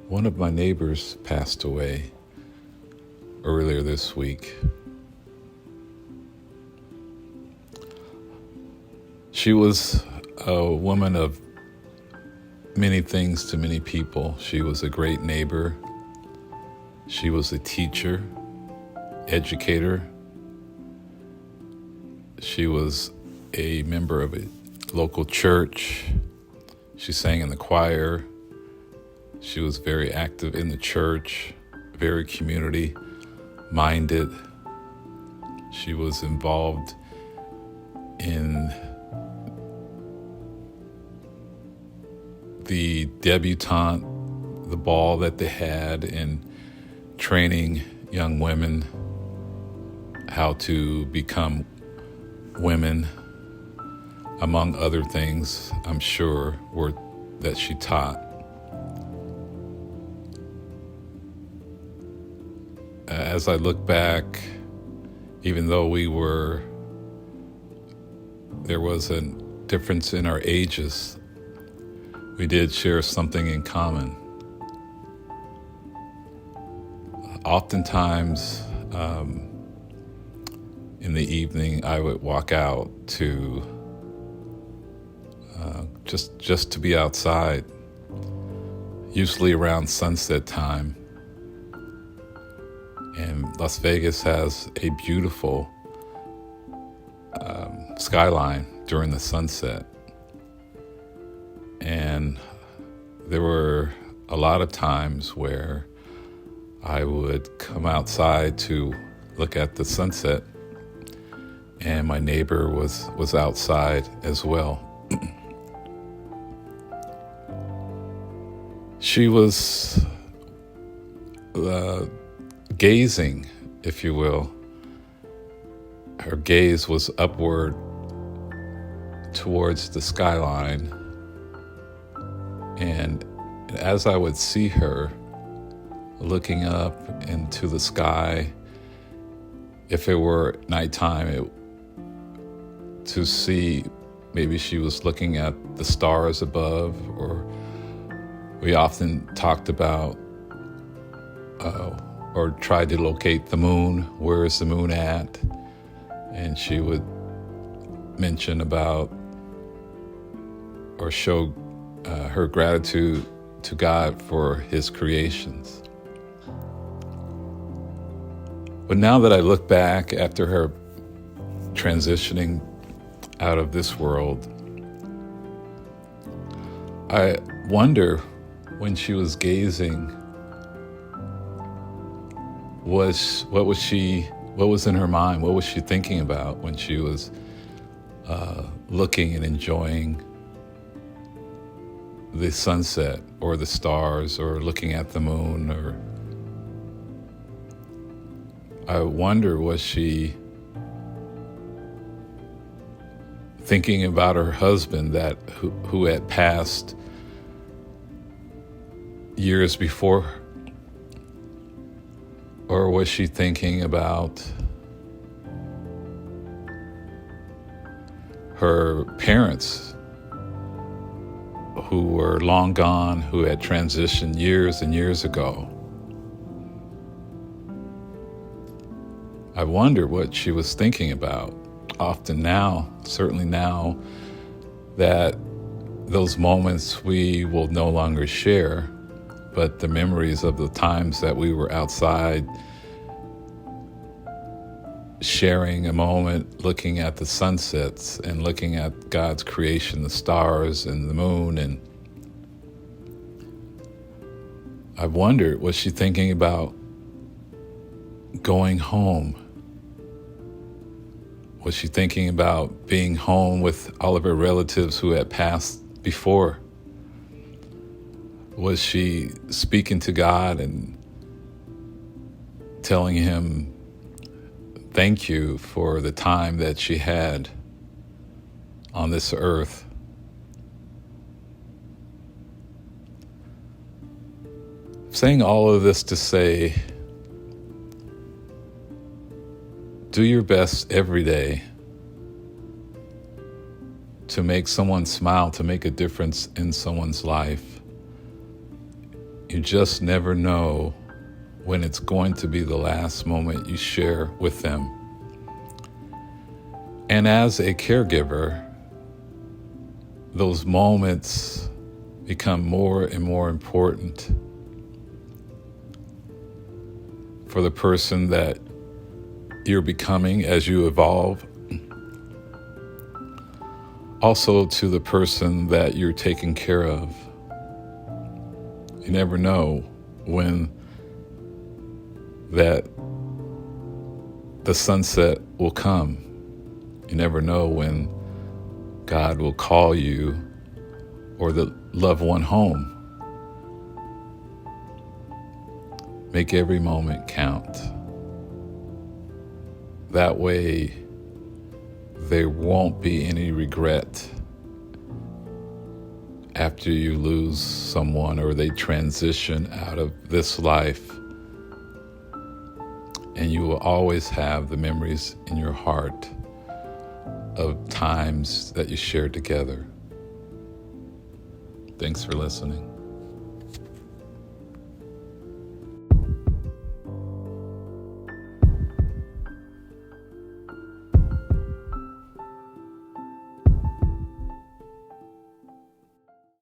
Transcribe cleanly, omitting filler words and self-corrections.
One of my neighbors passed away earlier this week. She was a woman of many things to many people. She was a great neighbor. She was a teacher, educator. She was a member of a local church. She sang in the choir. She was very active in the church, very community-minded. She was involved in the debutante, the ball that they had, in training young women how to become women, among other things, I'm sure, that she taught. As I look back, even though there was a difference in our ages, we did share something in common. Oftentimes, in the evening, I would walk out to just to be outside, usually around sunset time. And Las Vegas has a beautiful skyline during the sunset. And there were a lot of times where I would come outside to look at the sunset, and my neighbor was outside as well. She was gazing, if you will. Her gaze was upward towards the skyline. And as I would see her looking up into the sky, if it were nighttime, to see maybe she was looking at the stars above, or we often talked about or tried to locate the moon. Where is the moon at? And she would mention about or show her gratitude to God for his creations. But now that I look back after her transitioning out of this world, I wonder, when she was gazing, what was in her mind? What was she thinking about when she was looking and enjoying the sunset or the stars, or looking at the moon? Or I wonder, was she thinking about her husband who had passed years before? Or was she thinking about her parents who were long gone, who had transitioned years and years ago? I wonder what she was thinking about. Often now, certainly now, that those moments we will no longer share, but the memories of the times that we were outside sharing a moment, looking at the sunsets and looking at God's creation, the stars and the moon. And I wondered, was she thinking about going home? Was she thinking about being home with all of her relatives who had passed before? Was she speaking to God and telling him thank you for the time that she had on this earth? Saying all of this to say, do your best every day to make someone smile, to make a difference in someone's life. You just never know when it's going to be the last moment you share with them. And as a caregiver, those moments become more and more important for the person that you're becoming as you evolve. Also to the person that you're taking care of. You never know when that the sunset will come. You never know when God will call you or the loved one home. Make every moment count. That way, there won't be any regret after you lose someone or they transition out of this life. And you will always have the memories in your heart of times that you shared together. Thanks for listening.